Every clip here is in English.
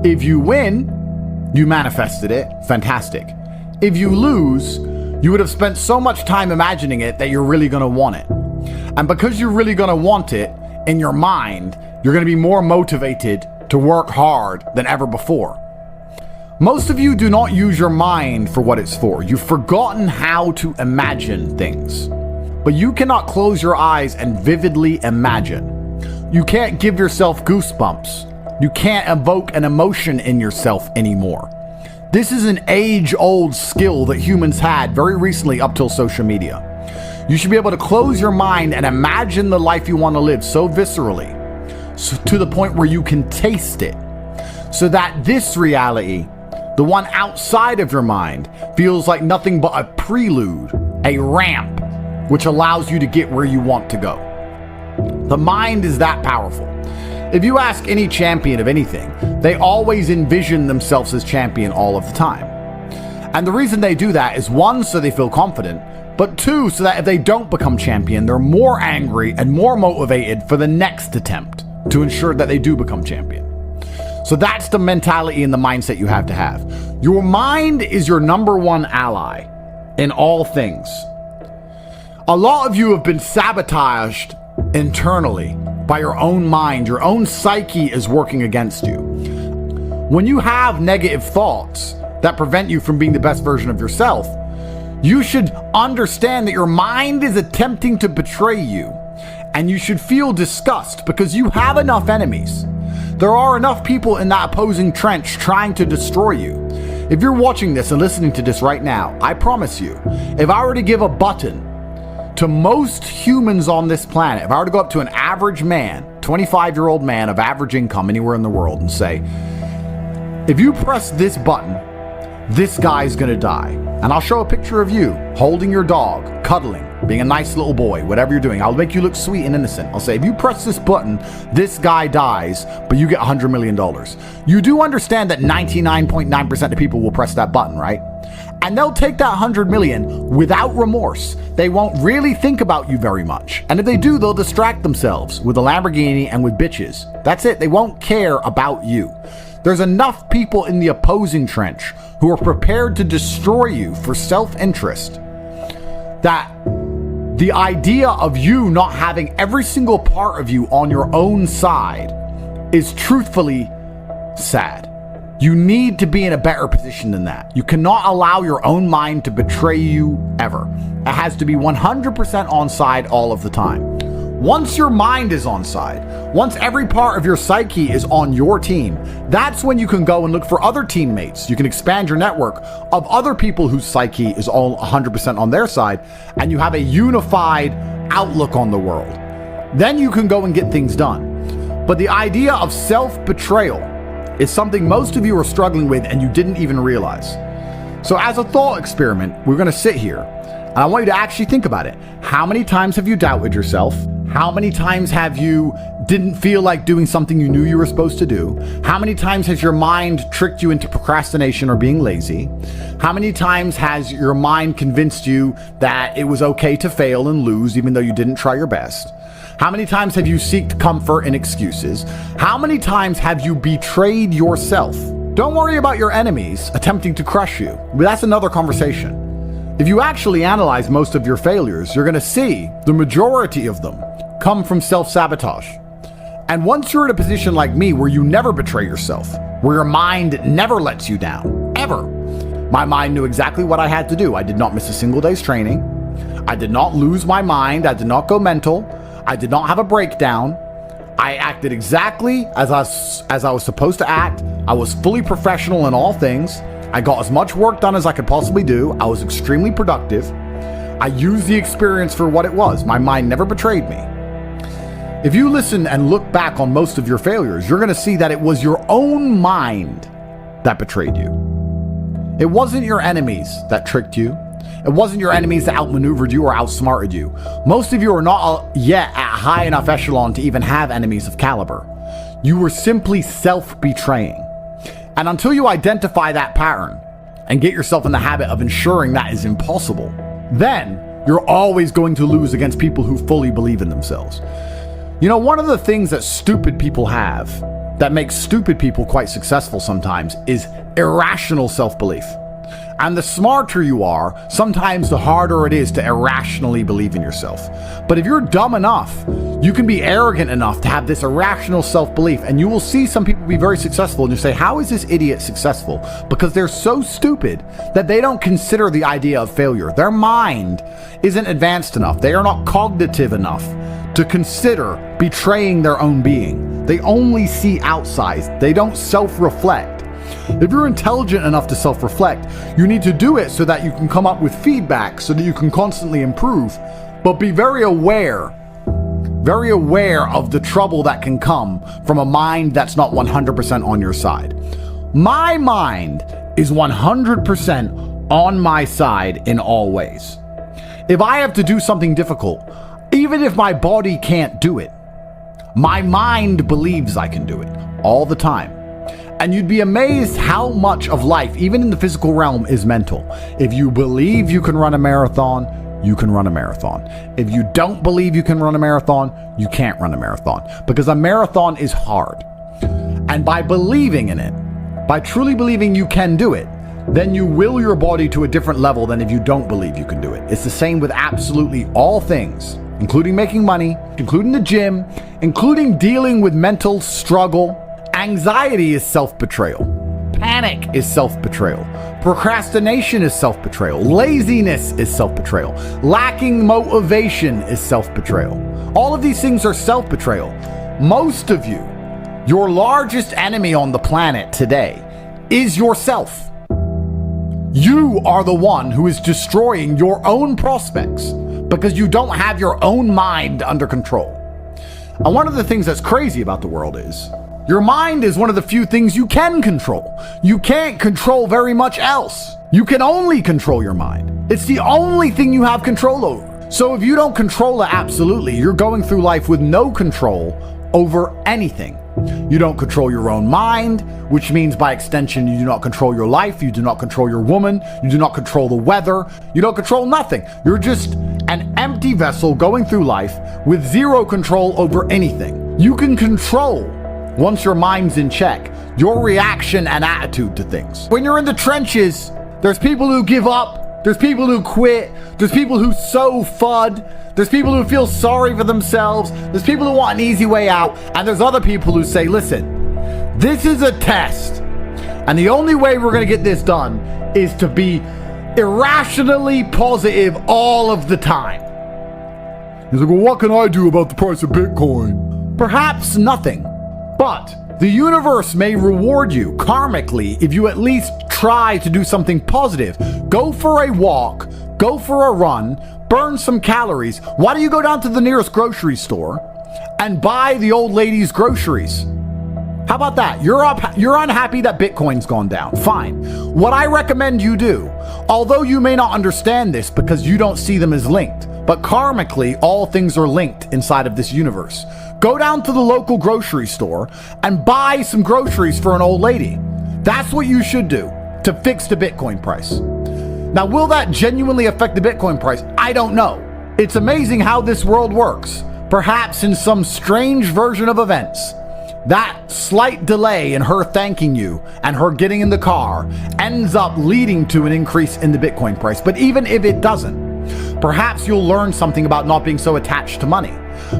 If you win, you manifested it. Fantastic. If you lose, you would have spent so much time imagining it that you're really going to want it. And because you're really going to want it in your mind, you're going to be more motivated to work hard than ever before. Most of you do not use your mind for what it's for. You've forgotten how to imagine things. But you cannot close your eyes and vividly imagine. You can't give yourself goosebumps. You can't evoke an emotion in yourself anymore. This is an age-old skill that humans had very recently up till social media. You should be able to close your mind and imagine the life you want to live so viscerally, so to the point where you can taste it, so that this reality, the one outside of your mind, feels like nothing but a prelude, a ramp, which allows you to get where you want to go. The mind is that powerful. If you ask any champion of anything, they always envision themselves as champion all of the time. And the reason they do that is, one, so they feel confident, but two, so that if they don't become champion, they're more angry and more motivated for the next attempt to ensure that they do become champion. So that's the mentality and the mindset you have to have. Your mind is your number one ally in all things. A lot of you have been sabotaged internally by your own mind. Your own psyche is working against you. When you have negative thoughts that prevent you from being the best version of yourself, you should understand that your mind is attempting to betray you, and you should feel disgust because you have enough enemies. There are enough people in that opposing trench trying to destroy you. If you're watching this and listening to this right now, I promise you, if I were to give a button to most humans on this planet, if I were to go up to an average man, 25-year-old man of average income anywhere in the world, and say, if you press this button, this guy's gonna die. And I'll show a picture of you holding your dog, cuddling, being a nice little boy, whatever you're doing. I'll make you look sweet and innocent. I'll say, if you press this button, this guy dies, but you get $100 million. You do understand that 99.9% of people will press that button, right? And they'll take that 100 million without remorse. They won't really think about you very much. And if they do, they'll distract themselves with a Lamborghini and with bitches. That's it. They won't care about you. There's enough people in the opposing trench who are prepared to destroy you for self-interest that the idea of you not having every single part of you on your own side is truthfully sad. You need to be in a better position than that. You cannot allow your own mind to betray you ever. It has to be 100% on side all of the time. Once your mind is on side, once every part of your psyche is on your team, that's when you can go and look for other teammates. You can expand your network of other people whose psyche is all 100% on their side, and you have a unified outlook on the world. Then you can go and get things done. But the idea of self-betrayal is something most of you are struggling with and you didn't even realize. So as a thought experiment, we're going to sit here and I want you to actually think about it. How many times have you doubted yourself? How many times have you didn't feel like doing something you knew you were supposed to do? How many times has your mind tricked you into procrastination or being lazy? How many times has your mind convinced you that it was okay to fail and lose even though you didn't try your best? How many times have you sought comfort in excuses? How many times have you betrayed yourself? Don't worry about your enemies attempting to crush you. That's another conversation. If you actually analyze most of your failures, you're going to see the majority of them come from self-sabotage. And once you're in a position like me where you never betray yourself, where your mind never lets you down, ever. My mind knew exactly what I had to do. I did not miss a single day's training. I did not lose my mind. I did not go mental. I did not have a breakdown. I acted exactly as I was supposed to act. I was fully professional in all things. I got as much work done as I could possibly do. I was extremely productive. I used the experience for what it was. My mind never betrayed me. If you listen and look back on most of your failures, you're going to see that it was your own mind that betrayed you. It wasn't your enemies that tricked you. It wasn't your enemies that outmaneuvered you or outsmarted you. Most of you are not yet at high enough echelon to even have enemies of caliber. You were simply self-betraying. And until you identify that pattern and get yourself in the habit of ensuring that is impossible, then you're always going to lose against people who fully believe in themselves. You know, one of the things that stupid people have that makes stupid people quite successful sometimes is irrational self-belief. And the smarter you are, sometimes the harder it is to irrationally believe in yourself. But if you're dumb enough, you can be arrogant enough to have this irrational self-belief, and you will see some people be very successful and you say, how is this idiot successful? Because they're so stupid that they don't consider the idea of failure. Their mind isn't advanced enough. They are not cognitive enough to consider betraying their own being. They only see outside. They don't self-reflect. If you're intelligent enough to self-reflect, you need to do it so that you can come up with feedback so that you can constantly improve, but be very aware of the trouble that can come from a mind that's not 100% on your side. My mind is 100% on my side in all ways. If I have to do something difficult, even if my body can't do it, my mind believes I can do it all the time. And you'd be amazed how much of life, even in the physical realm, is mental. If you believe you can run a marathon, you can run a marathon. If you don't believe you can run a marathon, you can't run a marathon. Because a marathon is hard. And by believing in it, by truly believing you can do it, then you will your body to a different level than if you don't believe you can do it. It's the same with absolutely all things, including making money, including the gym, including dealing with mental struggle. Anxiety is self-betrayal. Panic is self-betrayal. Procrastination is self-betrayal. Laziness is self-betrayal. Lacking motivation is self-betrayal. All of these things are self-betrayal. Most of you, your largest enemy on the planet today is yourself. You are the one who is destroying your own prospects because you don't have your own mind under control. And one of the things that's crazy about the world is your mind is one of the few things you can control. You can't control very much else. You can only control your mind. It's the only thing you have control over. So if you don't control it absolutely, you're going through life with no control over anything. You don't control your own mind, which means by extension, you do not control your life. You do not control your woman. You do not control the weather. You don't control nothing. You're just an empty vessel going through life with zero control over anything. You can control, once your mind's in check, your reaction and attitude to things. When you're in the trenches, there's people who give up, there's people who quit, there's people who sow FUD, there's people who feel sorry for themselves, there's people who want an easy way out, and there's other people who say, listen, this is a test, and the only way we're gonna get this done is to be irrationally positive all of the time. He's like, well, what can I do about the price of Bitcoin? Perhaps nothing. But the universe may reward you karmically if you at least try to do something positive. Go for a walk, go for a run, burn some calories. Why don't you go down to the nearest grocery store and buy the old lady's groceries? How about that? You're unhappy that Bitcoin's gone down. Fine. What I recommend you do, although you may not understand this because you don't see them as linked, but karmically, all things are linked inside of this universe. Go down to the local grocery store and buy some groceries for an old lady. That's what you should do to fix the Bitcoin price. Now, will that genuinely affect the Bitcoin price? I don't know. It's amazing how this world works. Perhaps in some strange version of events, that slight delay in her thanking you and her getting in the car ends up leading to an increase in the Bitcoin price. But even if it doesn't, perhaps you'll learn something about not being so attached to money.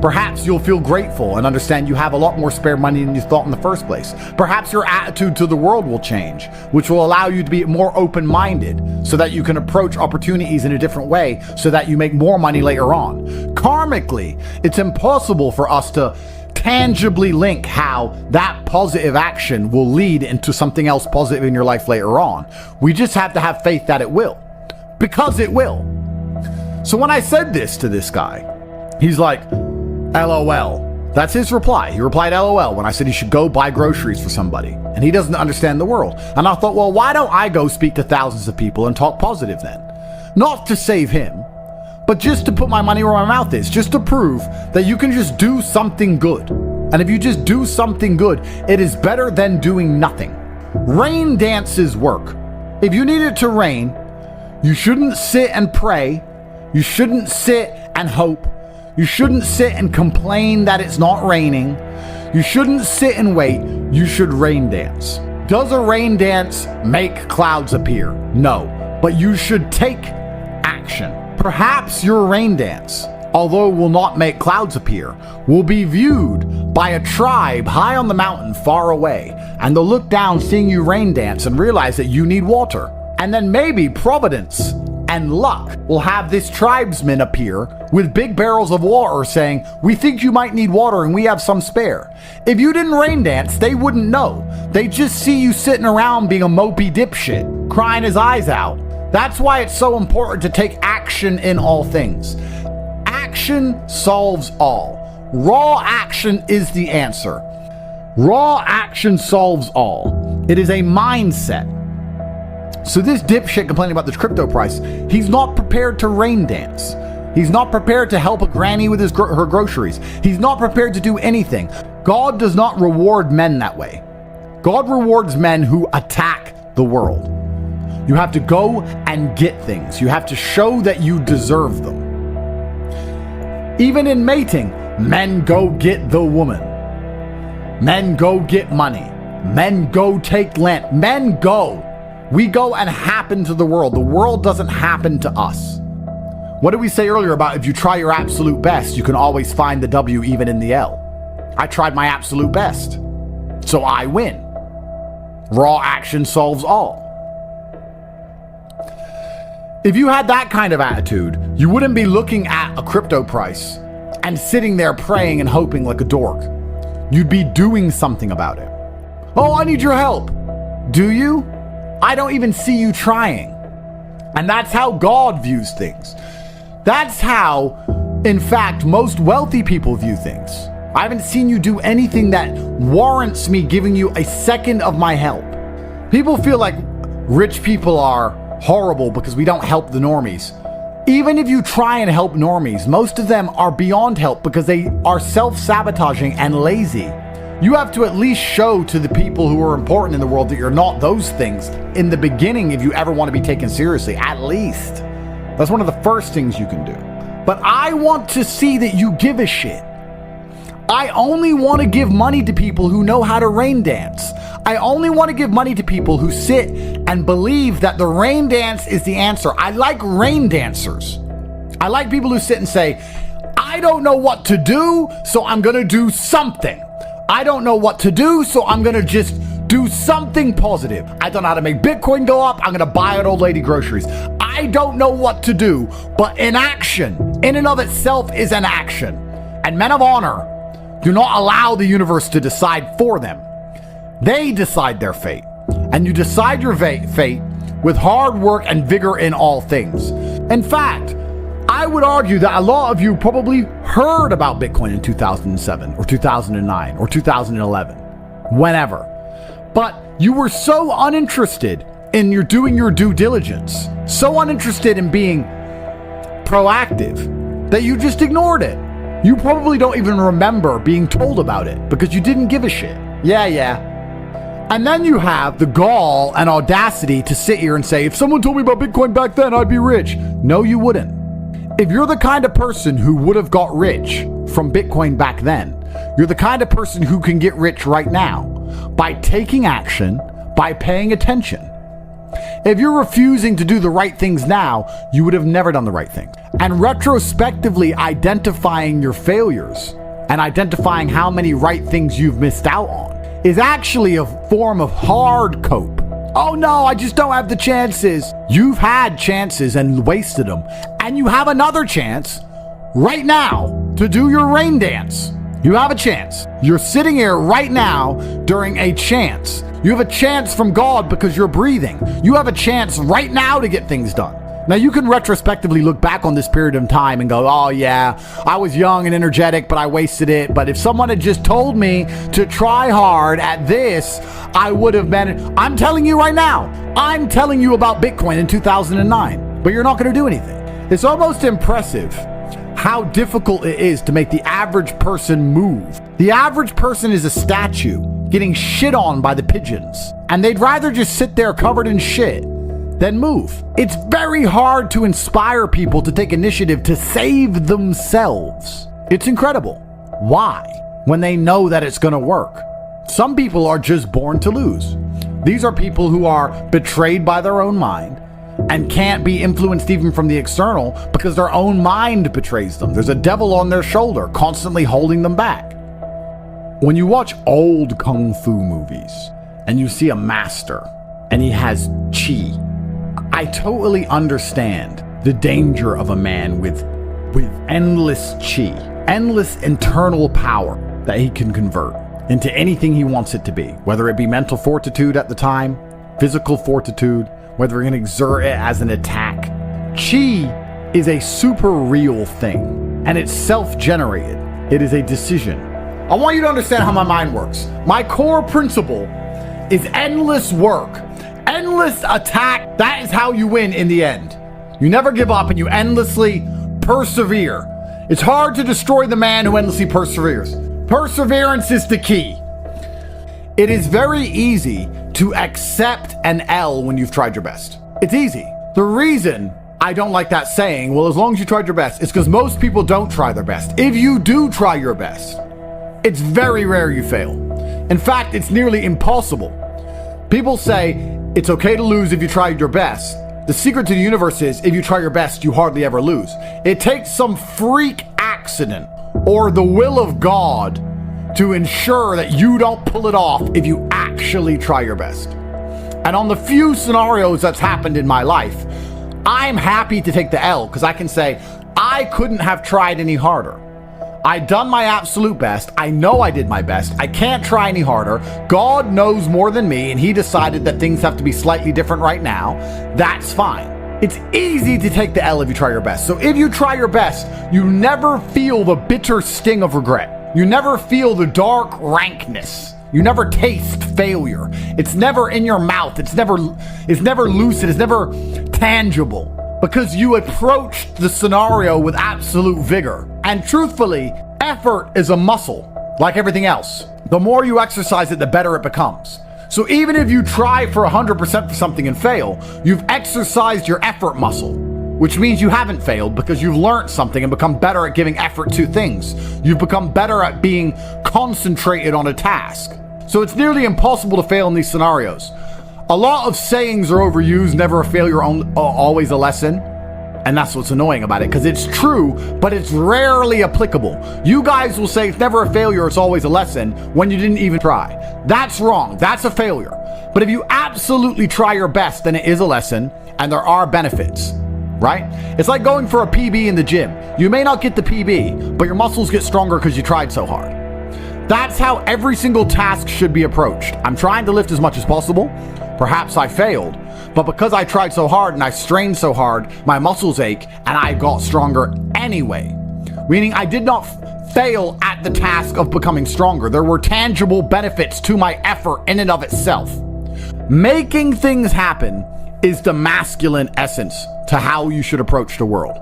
Perhaps you'll feel grateful and understand you have a lot more spare money than you thought in the first place. Perhaps your attitude to the world will change, which will allow you to be more open-minded so that you can approach opportunities in a different way so that you make more money later on. Karmically, it's impossible for us to tangibly link how that positive action will lead into something else positive in your life later on. We just have to have faith that it will, because it will. So when I said this to this guy, he's like, LOL. That's his reply. He replied LOL when I said he should go buy groceries for somebody. And he doesn't understand the world. And I thought, well, why don't I go speak to thousands of people and talk positive then? Not to save him, but just to put my money where my mouth is. Just to prove that you can just do something good. And if you just do something good, it is better than doing nothing. Rain dances work. If you need it to rain, you shouldn't sit and pray. You shouldn't sit and hope. You shouldn't sit and complain that it's not raining. You shouldn't sit and wait. You should rain dance. Does a rain dance make clouds appear? No, but you should take action. Perhaps your rain dance, although it will not make clouds appear, will be viewed by a tribe high on the mountain far away, and they'll look down seeing you rain dance and realize that you need water. And then maybe Providence and luck will have this tribesman appear with big barrels of water saying, we think you might need water and we have some spare. If you didn't rain dance, they wouldn't know. They just see you sitting around being a mopey dipshit, crying his eyes out. That's why it's so important to take action in all things. Action solves all. Raw action is the answer. Raw action solves all. It is a mindset. So this dipshit complaining about this crypto price, he's not prepared to rain dance. He's not prepared to help a granny with her groceries. He's not prepared to do anything. God does not reward men that way. God rewards men who attack the world. You have to go and get things. You have to show that you deserve them. Even in mating, men go get the woman. Men go get money. Men go take land. Men go. We go and happen to the world. The world doesn't happen to us. What did we say earlier about if you try your absolute best, you can always find the W even in the L? I tried my absolute best, so I win. Raw action solves all. If you had that kind of attitude, you wouldn't be looking at a crypto price and sitting there praying and hoping like a dork. You'd be doing something about it. Oh, I need your help. Do you? I don't even see you trying. And that's how God views things. That's how, in fact, most wealthy people view things. I haven't seen you do anything that warrants me giving you a second of my help. People feel like rich people are horrible because we don't help the normies. Even if you try and help normies, most of them are beyond help because they are self-sabotaging and lazy. You have to at least show to the people who are important in the world that you're not those things in the beginning if you ever want to be taken seriously, at least. That's one of the first things you can do. But I want to see that you give a shit. I only want to give money to people who know how to rain dance. I only want to give money to people who sit and believe that the rain dance is the answer. I like rain dancers. I like people who sit and say, I don't know what to do, so I'm going to do something. I don't know what to do, so I'm going to just do something positive. I don't know how to make Bitcoin go up. I'm going to buy an old lady groceries. I don't know what to do, but inaction in and of itself is an action. And men of honor do not allow the universe to decide for them. They decide their fate. And you decide your fate with hard work and vigor in all things. In fact, I would argue that a lot of you probably heard about Bitcoin in 2007 or 2009 or 2011, whenever. But you were so uninterested in doing your due diligence, so uninterested in being proactive that you just ignored it. You probably don't even remember being told about it because you didn't give a shit. Yeah. And then you have the gall and audacity to sit here and say, if someone told me about Bitcoin back then, I'd be rich. No, you wouldn't. If you're the kind of person who would have got rich from Bitcoin back then, you're the kind of person who can get rich right now by taking action, by paying attention. If you're refusing to do the right things now, you would have never done the right thing. And retrospectively identifying your failures and identifying how many right things you've missed out on is actually a form of hard cope. Oh no, I just don't have the chances. You've had chances and wasted them. And you have another chance right now to do your rain dance. You have a chance. You're sitting here right now during a chance. You have a chance from God because you're breathing. You have a chance right now to get things done. Now you can retrospectively look back on this period of time and go, oh yeah, I was young and energetic, but I wasted it. But if someone had just told me to try hard at this, I would have been. I'm telling you right now, I'm telling you about Bitcoin in 2009, but you're not going to do anything. It's almost impressive how difficult it is to make the average person move. The average person is a statue getting shit on by the pigeons, and they'd rather just sit there covered in shit than move. It's very hard to inspire people to take initiative to save themselves. It's incredible. Why? when they know that it's going to work. Some people are just born to lose. These are people who are betrayed by their own mind and can't be influenced even from the external because their own mind betrays them. There's a devil on their shoulder constantly holding them back. When you watch old kung fu movies and you see a master and he has chi, I totally understand the danger of a man with endless chi, endless internal power that he can convert into anything he wants it to be, whether it be mental fortitude at the time, physical fortitude, whether he can exert it as an attack. Chi is a super real thing, and it's self-generated. It is a decision. I want you to understand how my mind works. My core principle is endless work, endless attack. That is how you win in the end. You never give up and you endlessly persevere. It's hard to destroy the man who endlessly perseveres. Perseverance is the key. It is very easy to accept an L when you've tried your best. It's easy. The reason I don't like that saying, well, as long as you tried your best, is because most people don't try their best. If you do try your best, it's very rare you fail. In fact, it's nearly impossible. People say it's okay to lose if you tried your best. The secret to the universe is if you try your best, you hardly ever lose. It takes some freak accident or the will of God to ensure that you don't pull it off if you actually try your best. And on the few scenarios that's happened in my life, I'm happy to take the L because I can say I couldn't have tried any harder. I done my absolute best. I know I did my best. I can't try any harder. God knows more than me, and he decided that things have to be slightly different right now. That's fine. It's easy to take the L if you try your best. So if you try your best, you never feel the bitter sting of regret. You never feel the dark rankness. You never taste failure. It's never in your mouth. It's never lucid. It's never tangible. Because you approached the scenario with absolute vigor. And truthfully, effort is a muscle, like everything else. The more you exercise it, the better it becomes. So even if you try for 100% for something and fail, you've exercised your effort muscle, which means you haven't failed because you've learned something and become better at giving effort to things. You've become better at being concentrated on a task. So it's nearly impossible to fail in these scenarios. A lot of sayings are overused, never a failure, always a lesson. And that's what's annoying about it, because it's true, but it's rarely applicable. You guys will say it's never a failure, it's always a lesson, when you didn't even try. That's wrong. That's a failure. But if you absolutely try your best, then it is a lesson, and there are benefits, right? It's like going for a PB in the gym. You may not get the PB, but your muscles get stronger because you tried so hard. That's how every single task should be approached. I'm trying to lift as much as possible. Perhaps I failed, but because I tried so hard and I strained so hard, my muscles ache and I got stronger anyway. Meaning I did not fail at the task of becoming stronger. There were tangible benefits to my effort in and of itself. Making things happen is the masculine essence to how you should approach the world.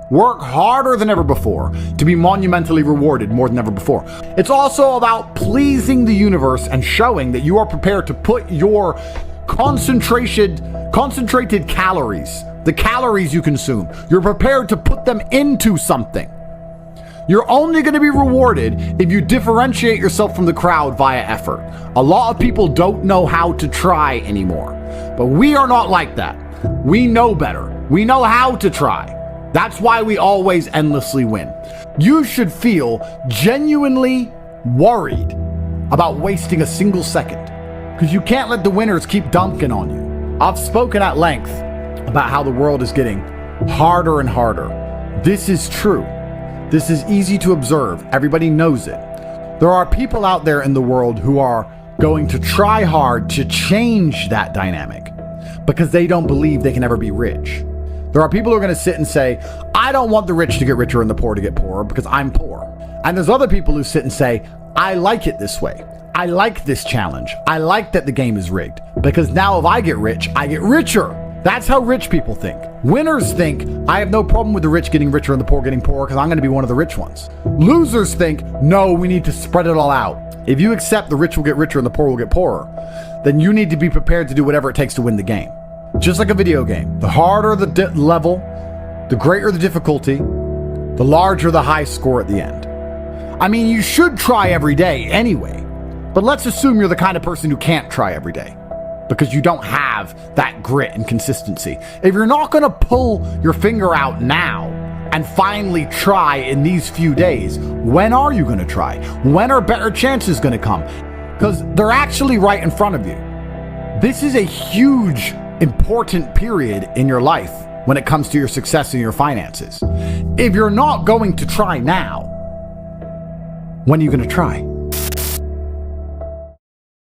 Work harder than ever before to be monumentally rewarded more than ever before. It's also about pleasing the universe and showing that you are prepared to put your concentrated calories, the calories you consume, you're prepared to put them into something. You're only going to be rewarded if you differentiate yourself from the crowd via effort. A lot of people don't know how to try anymore, but we are not like that. We know better. We know how to try. That's why we always endlessly win. You should feel genuinely worried about wasting a single second, because you can't let the winners keep dunking on you. I've spoken at length about how the world is getting harder and harder. This is true. This is easy to observe. Everybody knows it. There are people out there in the world who are going to try hard to change that dynamic because they don't believe they can ever be rich. There are people who are going to sit and say, I don't want the rich to get richer and the poor to get poorer because I'm poor. And there's other people who sit and say, I like it this way. I like this challenge. I like that the game is rigged because now if I get rich, I get richer. That's how rich people think. Winners think, I have no problem with the rich getting richer and the poor getting poorer because I'm going to be one of the rich ones. Losers think, no, we need to spread it all out. If you accept the rich will get richer and the poor will get poorer, then you need to be prepared to do whatever it takes to win the game. Just like a video game. The harder the level, the greater the difficulty, the larger the high score at the end. I mean, you should try every day anyway. But let's assume you're the kind of person who can't try every day because you don't have that grit and consistency. If you're not going to pull your finger out now and finally try in these few days, when are you going to try? When are better chances going to come? Because they're actually right in front of you. This is a huge, important period in your life when it comes to your success and your finances. If you're not going to try now, when are you going to try?